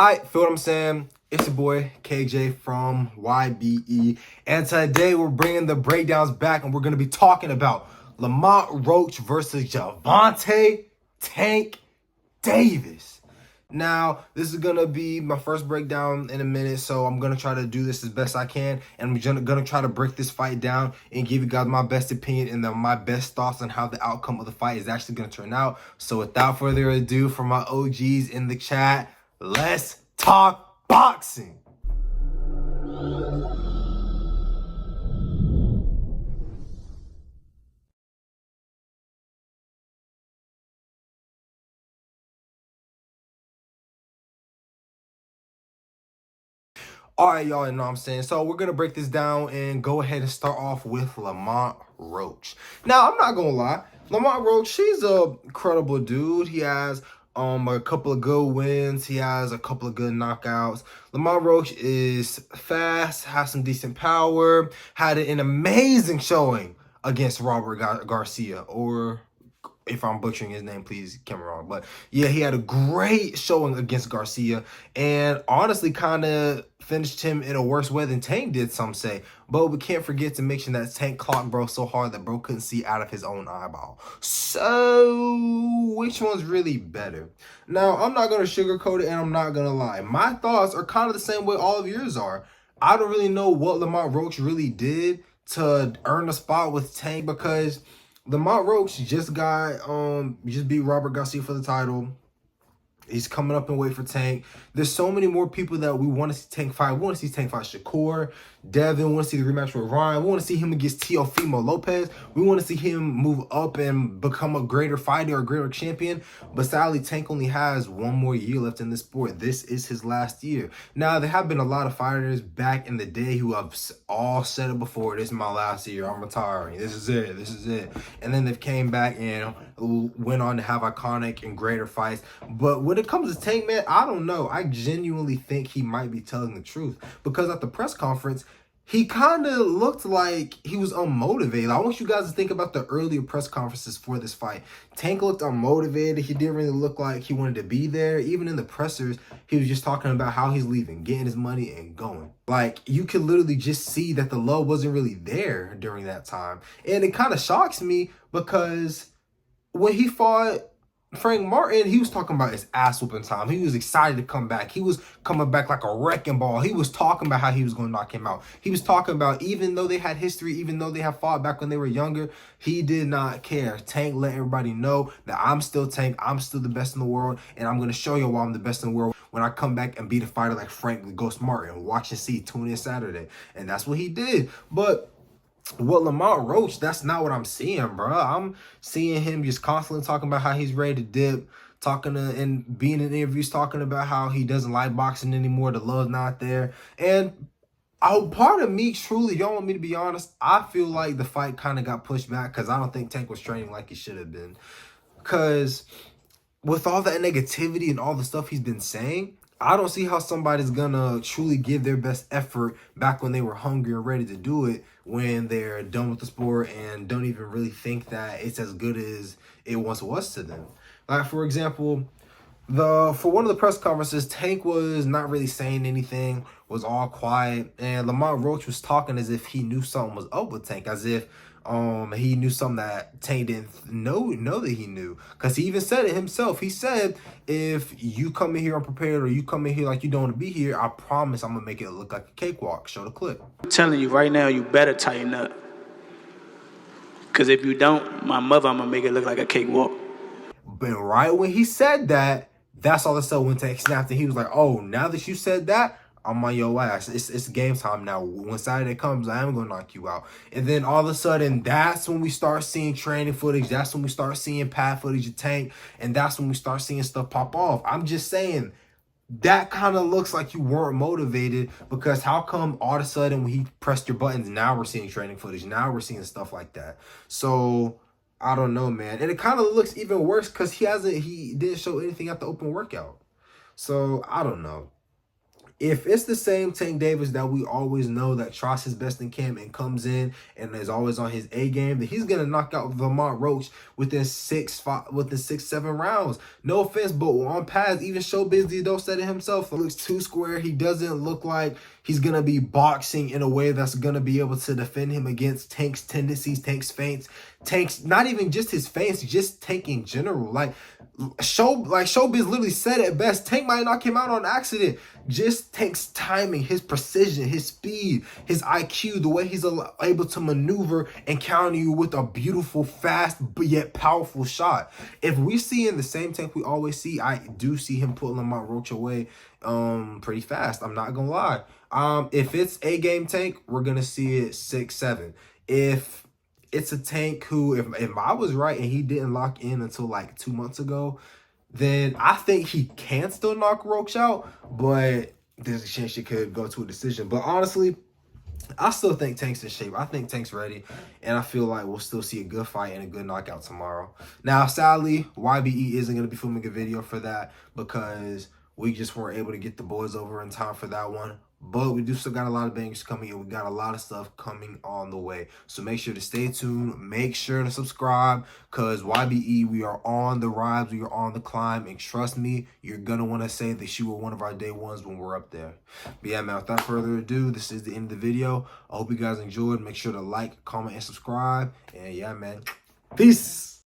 Feel what I'm saying? It's your boy KJ from YBE, and today we're bringing the breakdowns back, and we're gonna be talking about Lamont Roach versus Javante Tank Davis. Now, this is gonna be my first breakdown in a minute, so I'm gonna try to do this as best I can, and I'm gonna try to break this fight down and give you guys my best opinion and my best thoughts on how the outcome of the fight is actually gonna turn out. So without further ado, for my OGs in the chat, let's talk boxing. All right, y'all, you know what I'm saying? So we're going to break this down and go ahead and start off with Lamont Roach. Now, I'm not going to lie. Lamont Roach, he's a credible dude. He has a couple of good wins. He has a couple of good knockouts. Lamont Roach is fast, has some decent power, had an amazing showing against Robert Garcia, or if I'm butchering his name, please get me wrong. But yeah, he had a great showing against Garcia and honestly kind of finished him in a worse way than Tank did, some say. But we can't forget to mention that Tank clocked bro so hard that bro couldn't see out of his own eyeball. So which one's really better? Now, I'm not going to sugarcoat it and I'm not going to lie. My thoughts are kind of the same way all of yours are. I don't really know what Lamont Roach really did to earn a spot with Tank, because Lamont Roach just beat Robert Garcia for the title. He's coming up in weight for Tank. There's so many more people that we want to see Tank fight. We want to see Tank fight Shakur, Devin. We want to see the rematch with Ryan. We want to see him against Teofimo Lopez. We want to see him move up and become a greater fighter, a greater champion. But sadly, Tank only has one more year left in this sport. This is his last year. Now, there have been a lot of fighters back in the day who have all said it before. This is my last year. I'm retiring. This is it. This is it. And then they've came back and went on to have iconic and greater fights. But when it comes to Tank, man, I don't know. I genuinely think he might be telling the truth, because at the press conference, he kind of looked like he was unmotivated. I want you guys to think about the earlier press conferences for this fight. Tank looked unmotivated. He didn't really look like he wanted to be there. Even in the pressers, he was just talking about how he's leaving, getting his money and going. Like, you could literally just see that the love wasn't really there during that time. And it kind of shocks me, because when he fought Frank Martin, he was talking about his ass whooping time. He was excited to come back. He was coming back like a wrecking ball. He was talking about how he was going to knock him out. He was talking about, even though they had history, even though they have fought back when they were younger, he did not care. Tank let everybody know that I'm still Tank. I'm still the best in the world, and I'm going to show you why I'm the best in the world when I come back and beat a fighter like Frank Ghost Martin. Watch and see. Tune in Saturday. And that's what he did. But what Lamont Roach, that's not what I'm seeing, bro. I'm seeing him just constantly talking about how he's ready to dip, and being in interviews talking about how he doesn't like boxing anymore. The love's not there. And part of me, truly, y'all want me to be honest, I feel like the fight kind of got pushed back because I don't think Tank was training like he should have been. Because with all that negativity and all the stuff he's been saying, I don't see how somebody's gonna truly give their best effort back when they were hungry and ready to do it, when they're done with the sport and don't even really think that it's as good as it once was to them. Like, for example, for one of the press conferences, Tank was not really saying anything, was all quiet, and Lamont Roach was talking as if he knew something was up with Tank, as if he knew something that Tank didn't know that he knew. Because he even said it himself. He said, if you come in here unprepared, or you come in here like you don't want to be here, I promise I'm going to make it look like a cakewalk. Show the clip. I'm telling you right now, you better tighten up. Because if you don't, my mother, I'm going to make it look like a cakewalk. But right when he said that, that's all of a sudden when Tank snapped, and he was like, oh, now that you said that, I'm on your ass. It's game time now. When Saturday comes, I am going to knock you out. And then all of a sudden, that's when we start seeing training footage. That's when we start seeing pad footage of Tank. And that's when we start seeing stuff pop off. I'm just saying, that kind of looks like you weren't motivated, because how come all of a sudden when he pressed your buttons, now we're seeing training footage. Now we're seeing stuff like that. So I don't know, man. And it kind of looks even worse because he didn't show anything at the open workout. So I don't know. If it's the same Tank Davis that we always know that tries his best in camp and comes in and is always on his A game, then he's gonna knock out Lamont Roach within 6, 7 rounds. No offense, but on pads, even Showbiz Dido said it himself. He looks too square. He doesn't look like he's gonna be boxing in a way that's gonna be able to defend him against Tank's tendencies, Tank's feints, Tank's not even just his feints, just Tank in general. Like Showbiz literally said it best. Tank might knock him out on accident. Just Tank's timing, his precision, his speed, his IQ, the way he's able to maneuver and counter you with a beautiful, fast, but yet powerful shot. If we see in the same Tank we always see, I do see him put Lamont Roach away pretty fast. I'm not gonna lie. If it's a game Tank, we're gonna see it 6-7. If it's a Tank who, if I was right and he didn't lock in until like 2 months ago, then I think he can still knock Roach out, but there's a chance she could go to a decision. But honestly, I still think Tank's in shape. I think Tank's ready, and I feel like we'll still see a good fight and a good knockout tomorrow. Now, sadly, YBE isn't going to be filming a video for that because we just weren't able to get the boys over in time for that one. But we do still got a lot of bangers coming, and we got a lot of stuff coming on the way. So make sure to stay tuned. Make sure to subscribe, because YBE, we are on the rise. We are on the climb. And trust me, you're going to want to say that you were one of our day ones when we're up there. But yeah, man, without further ado, this is the end of the video. I hope you guys enjoyed. Make sure to like, comment, and subscribe. And yeah, man, peace.